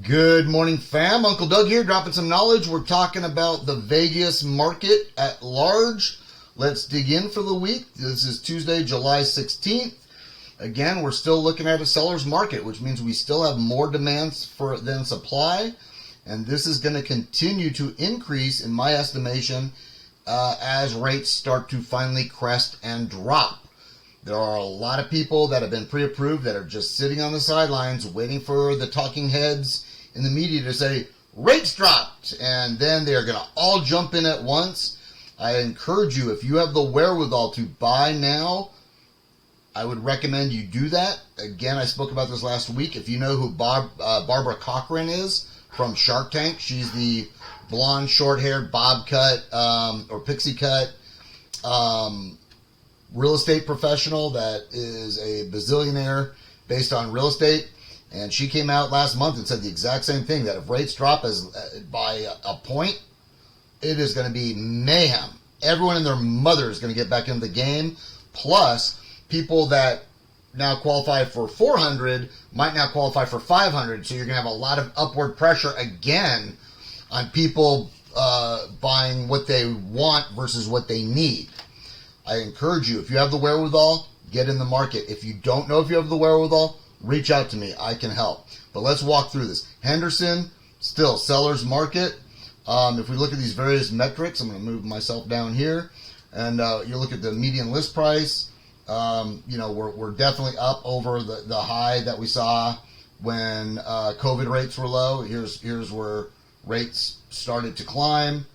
Good morning, fam. Uncle Doug here, dropping some knowledge. We're talking about the Vegas market at large. Let's dig in for the week. This is Tuesday, July 16th. Again, we're still looking at a seller's market, which means we still have more demands than supply. And this is going to continue to increase, in my estimation, as rates start to finally crest and drop. There are a lot of people that have been pre-approved that are just sitting on the sidelines waiting for the talking heads in the media to say, rates dropped, and then they're going to all jump in at once. I encourage you, if you have the wherewithal to buy now, I would recommend you do that. Again, I spoke about this last week. If you know who Barbara Cochran is from Shark Tank, she's the blonde, short-haired, bob cut, or pixie cut, real estate professional that is a bazillionaire based on real estate. And she came out last month and said the exact same thing, that if rates drop by a point, it is going to be mayhem. Everyone and their mother is going to get back into the game. Plus, people that now qualify for 400 might now qualify for 500. So you're going to have a lot of upward pressure again on people buying what they want versus what they need. I encourage you, if you have the wherewithal, get in the market. If you don't know if you have the wherewithal, reach out to me. I can help. But let's walk through this. Henderson, still seller's market. If we look at these various metrics, I'm going to move myself down here, and you look at the median list price. We're definitely up over the high that we saw when COVID rates were low. Here's where rates started to climb.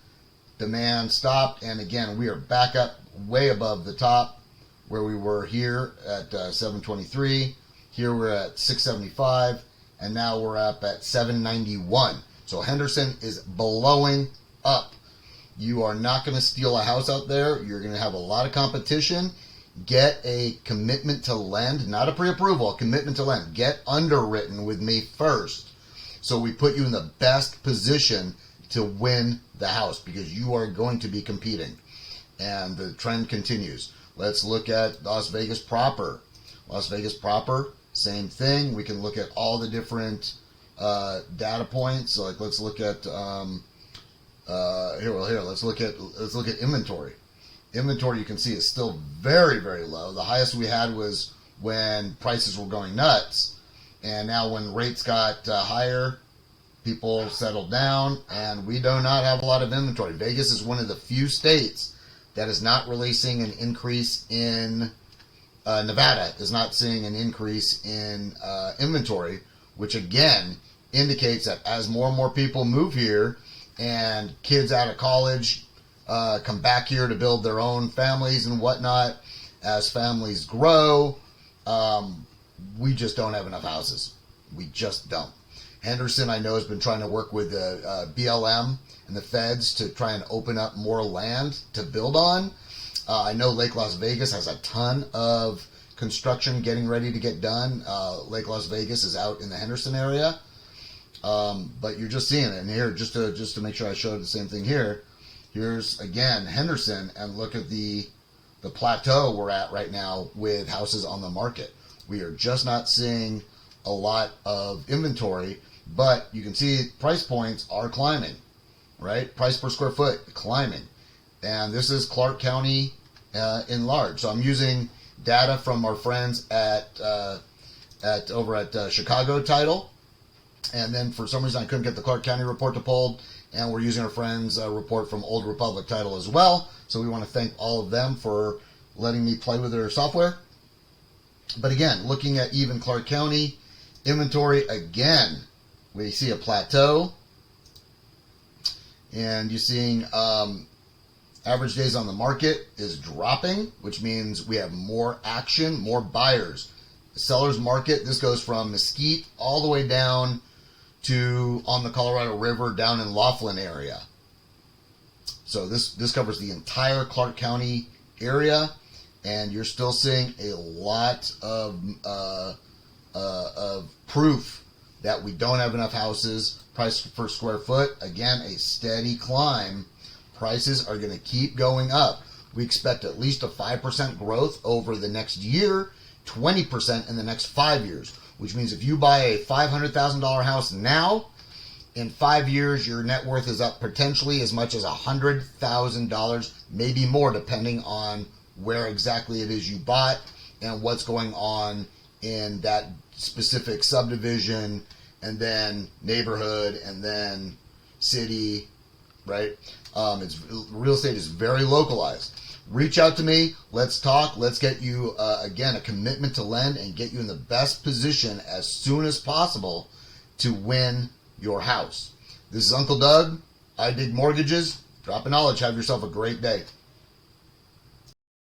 Demand stopped, and again, we are back up way above the top where we were here at 723. Here we're at 675, and now we're up at 791. So Henderson is blowing up. You are not going to steal a house out there. You're going to have a lot of competition. Get a commitment to lend, not a pre-approval, a commitment to lend. Get underwritten with me first, so we put you in the best position to win the house, because you are going to be competing. And the trend continues. Let's look at Las Vegas proper. Las Vegas proper, same thing. We can look at all the different data points. So, like, let's look at Let's look at inventory. Inventory, you can see, is still very, very low. The highest we had was when prices were going nuts, and now when rates got higher, people settled down, and we do not have a lot of inventory. Vegas is one of the few states that is not releasing an increase in, Nevada is not seeing an increase in inventory, which again indicates that as more and more people move here and kids out of college come back here to build their own families and whatnot, as families grow, we just don't have enough houses. We just don't. Henderson, I know, has been trying to work with BLM and the feds to try and open up more land to build on. I know Lake Las Vegas has a ton of construction getting ready to get done. Lake Las Vegas is out in the Henderson area, but you're just seeing it. And here, just to make sure I show the same thing here, here's again Henderson, and look at the plateau we're at right now with houses on the market. We are just not seeing a lot of inventory. But you can see price points are climbing, right? Price per square foot climbing. And this is Calrk County in large. So I'm using data from our friends over at Chicago Title. And then for some reason I couldn't get the Calrk County report to pull. And we're using our friends' report from Old Republic Title as well. So we want to thank all of them for letting me play with their software. But again, looking at even Calrk County, inventory again, we see a plateau, and you're seeing average days on the market is dropping, which means we have more action, more buyers. The seller's market, this goes from Mesquite all the way down to on the Colorado River down in Laughlin area. So this covers the entire Calrk County area, and you're still seeing a lot of proof that we don't have enough houses. Price per square foot, again, a steady climb. Prices are going to keep going up. We expect at least a 5% growth over the next year, 20% in the next 5 years. which means if you buy a $500,000 house now, in 5 years, your net worth is up potentially as much as $100,000, maybe more, depending on where exactly it is you bought and what's going on in that specific subdivision, and then neighborhood, and then city, right? Real estate is very localized. Reach out to me. Let's talk. Let's get you, again, a commitment to lend and get you in the best position as soon as possible to win your house. This is Uncle Doug. I dig mortgages. Drop a knowledge. Have yourself a great day.